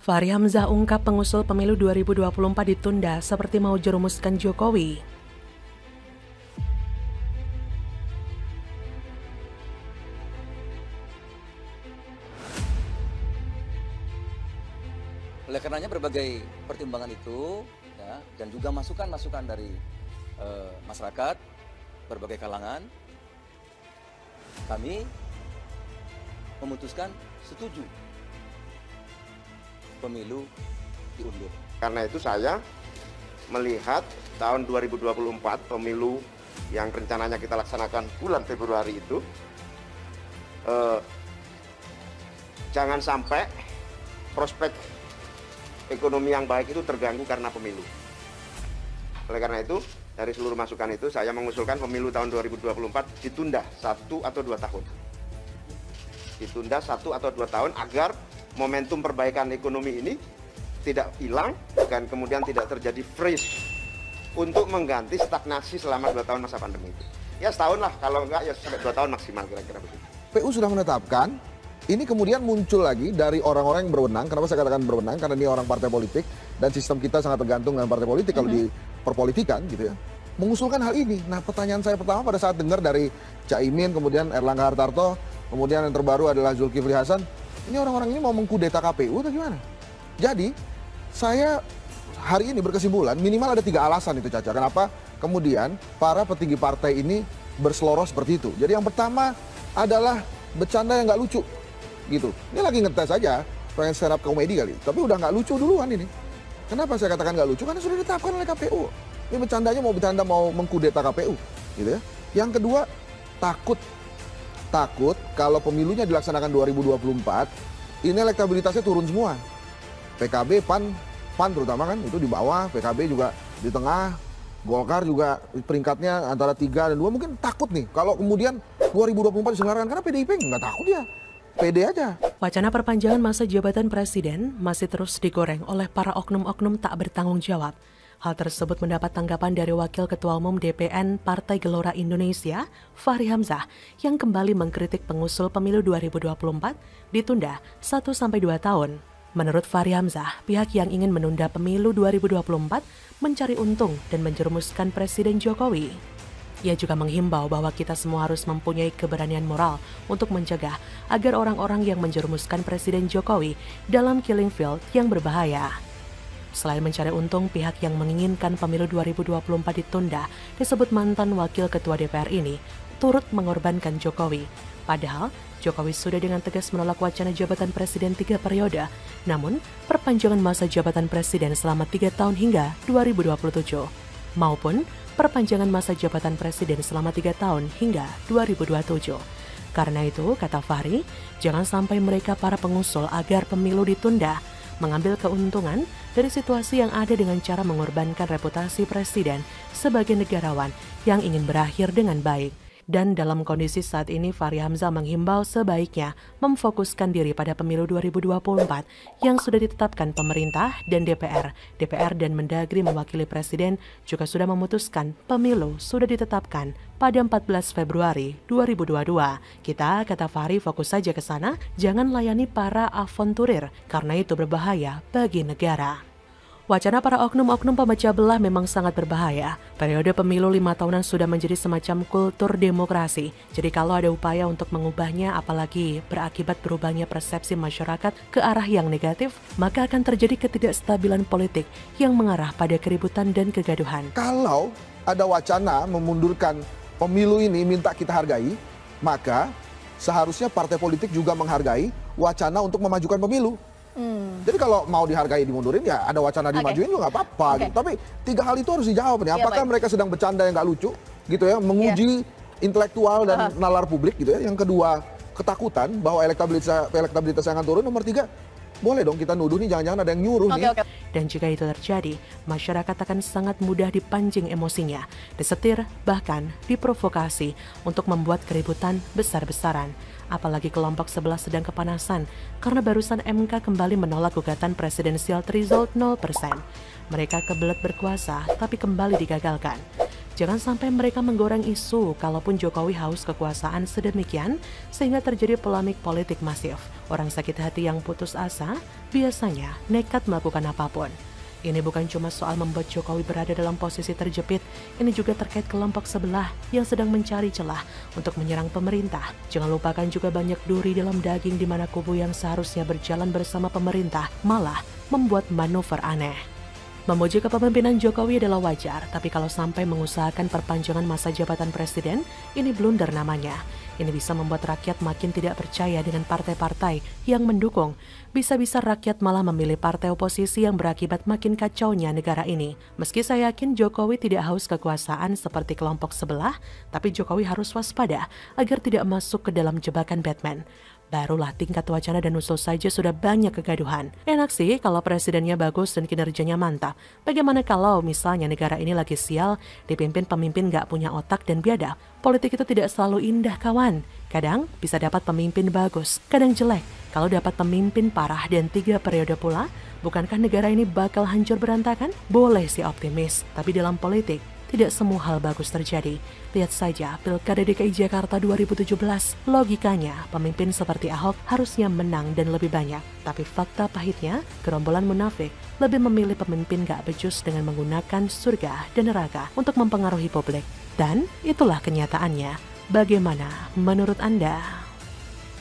Fahri Hamzah ungkap pengusul pemilu 2024 ditunda seperti mau jerumuskan Jokowi. Oleh karenanya berbagai pertimbangan itu ya, dan juga masukan-masukan dari masyarakat, berbagai kalangan, kami memutuskan setuju pemilu diundur. Karena itu saya melihat tahun 2024 pemilu yang rencananya kita laksanakan bulan Februari itu jangan sampai prospek ekonomi yang baik itu terganggu karena pemilu. Oleh karena itu, dari seluruh masukan itu saya mengusulkan pemilu tahun 2024 ditunda 1 atau 2 tahun. Ditunda 1 atau 2 tahun agar momentum perbaikan ekonomi ini tidak hilang dan kemudian tidak terjadi freeze untuk mengganti stagnasi selama 2 tahun masa pandemi itu. Ya setahun lah, kalau enggak ya sampai 2 tahun maksimal kira-kira begitu. PU sudah menetapkan, ini kemudian muncul lagi dari orang-orang yang berwenang. Kenapa saya katakan berwenang? Karena ini orang partai politik dan sistem kita sangat tergantung dengan partai politik kalau di perpolitikan gitu ya. Mengusulkan hal ini. Nah pertanyaan saya pertama pada saat dengar dari Caimin, kemudian Erlangga Hartarto, kemudian yang terbaru adalah Zulkifli Hasan, ini orang-orang ini mau mengkudeta KPU atau gimana? Jadi saya hari ini berkesimpulan minimal ada 3 alasan itu Caca. Kenapa kemudian para petinggi partai ini berseloroh seperti itu. Jadi yang pertama adalah bercanda yang nggak lucu gitu. Ini lagi ngetes aja, pengen stand up komedi kali. Tapi udah nggak lucu duluan ini. Kenapa saya katakan nggak lucu? Karena sudah ditetapkan oleh KPU. Ini bercandanya mau bercanda mau mengkudeta KPU gitu ya. Yang kedua takut kalau pemilunya dilaksanakan 2024, ini elektabilitasnya turun semua. PKB, PAN terutama kan itu di bawah, PKB juga di tengah, Golkar juga peringkatnya antara 3 dan 2. Mungkin takut nih kalau kemudian 2024 diselenggarakan, karena PDIP nggak takut ya, pede aja. Wacana perpanjangan masa jabatan presiden masih terus digoreng oleh para oknum-oknum tak bertanggung jawab. Hal tersebut mendapat tanggapan dari Wakil Ketua Umum DPN Partai Gelora Indonesia, Fahri Hamzah, yang kembali mengkritik pengusul pemilu 2024 ditunda 1-2 tahun. Menurut Fahri Hamzah, pihak yang ingin menunda pemilu 2024 mencari untung dan menjerumuskan Presiden Jokowi. Ia juga menghimbau bahwa kita semua harus mempunyai keberanian moral untuk mencegah agar orang-orang yang menjerumuskan Presiden Jokowi dalam killing field yang berbahaya. Selain mencari untung, pihak yang menginginkan pemilu 2024 ditunda disebut mantan Wakil Ketua DPR ini turut mengorbankan Jokowi. Padahal, Jokowi sudah dengan tegas menolak wacana jabatan Presiden 3 periode. Namun, perpanjangan masa jabatan Presiden selama 3 tahun hingga 2027, maupun perpanjangan masa jabatan Presiden selama 3 tahun hingga 2027. Karena itu, kata Fahri, jangan sampai mereka para pengusul agar pemilu ditunda mengambil keuntungan dari situasi yang ada dengan cara mengorbankan reputasi Presiden sebagai negarawan yang ingin berakhir dengan baik. Dan dalam kondisi saat ini, Fahri Hamzah menghimbau sebaiknya memfokuskan diri pada pemilu 2024 yang sudah ditetapkan pemerintah dan DPR. DPR dan Mendagri mewakili Presiden juga sudah memutuskan pemilu sudah ditetapkan pada 14 Februari 2022. Kita, kata Fahri, fokus saja ke sana, jangan layani para aventurir, karena itu berbahaya bagi negara. Wacana para oknum-oknum pemecah belah memang sangat berbahaya. Periode pemilu 5 tahunan sudah menjadi semacam kultur demokrasi. Jadi kalau ada upaya untuk mengubahnya, apalagi berakibat berubahnya persepsi masyarakat ke arah yang negatif, maka akan terjadi ketidakstabilan politik yang mengarah pada keributan dan kegaduhan. Kalau ada wacana memundurkan pemilu ini minta kita hargai, maka seharusnya partai politik juga menghargai wacana untuk memajukan pemilu. Jadi kalau mau dihargai dimundurin ya ada wacana dimajuin juga nggak apa-apa gitu. Tapi 3 hal itu harus dijawab nih. Apakah mereka sedang bercanda yang nggak lucu gitu ya, menguji intelektual dan nalar publik gitu ya. Yang kedua, ketakutan bahwa elektabilitasnya akan turun. Nomor 3, boleh dong kita nuduh nih jangan-jangan ada yang nyuruh nih. Dan jika itu terjadi, masyarakat akan sangat mudah dipancing emosinya, disetir, bahkan diprovokasi untuk membuat keributan besar-besaran. Apalagi kelompok sebelah sedang kepanasan karena barusan MK kembali menolak gugatan presidensial threshold 0%. Mereka kebelet berkuasa tapi kembali digagalkan. Jangan sampai mereka menggoreng isu kalaupun Jokowi haus kekuasaan sedemikian sehingga terjadi polemik politik masif. Orang sakit hati yang putus asa biasanya nekat melakukan apapun. Ini bukan cuma soal membuat Jokowi berada dalam posisi terjepit, ini juga terkait kelompok sebelah yang sedang mencari celah untuk menyerang pemerintah. Jangan lupakan juga banyak duri dalam daging di mana kubu yang seharusnya berjalan bersama pemerintah malah membuat manuver aneh. Memuji kepemimpinan Jokowi adalah wajar, tapi kalau sampai mengusahakan perpanjangan masa jabatan presiden, ini blunder namanya. Ini bisa membuat rakyat makin tidak percaya dengan partai-partai yang mendukung. Bisa-bisa rakyat malah memilih partai oposisi yang berakibat makin kacaunya negara ini. Meski saya yakin Jokowi tidak haus kekuasaan seperti kelompok sebelah, tapi Jokowi harus waspada agar tidak masuk ke dalam jebakan Batman. Barulah tingkat wacana dan usul saja sudah banyak kegaduhan. Enak sih kalau presidennya bagus dan kinerjanya mantap. Bagaimana kalau misalnya negara ini lagi sial, dipimpin pemimpin gak punya otak dan biadab? Politik itu tidak selalu indah kawan. Kadang bisa dapat pemimpin bagus, kadang jelek. Kalau dapat pemimpin parah dan 3 periode pula, bukankah negara ini bakal hancur berantakan? Boleh sih optimis, tapi dalam politik tidak semua hal bagus terjadi. Lihat saja Pilkada DKI Jakarta 2017. Logikanya, pemimpin seperti Ahok harusnya menang dan lebih banyak. Tapi fakta pahitnya, gerombolan munafik lebih memilih pemimpin gak becus dengan menggunakan surga dan neraka untuk mempengaruhi publik. Dan itulah kenyataannya. Bagaimana menurut Anda?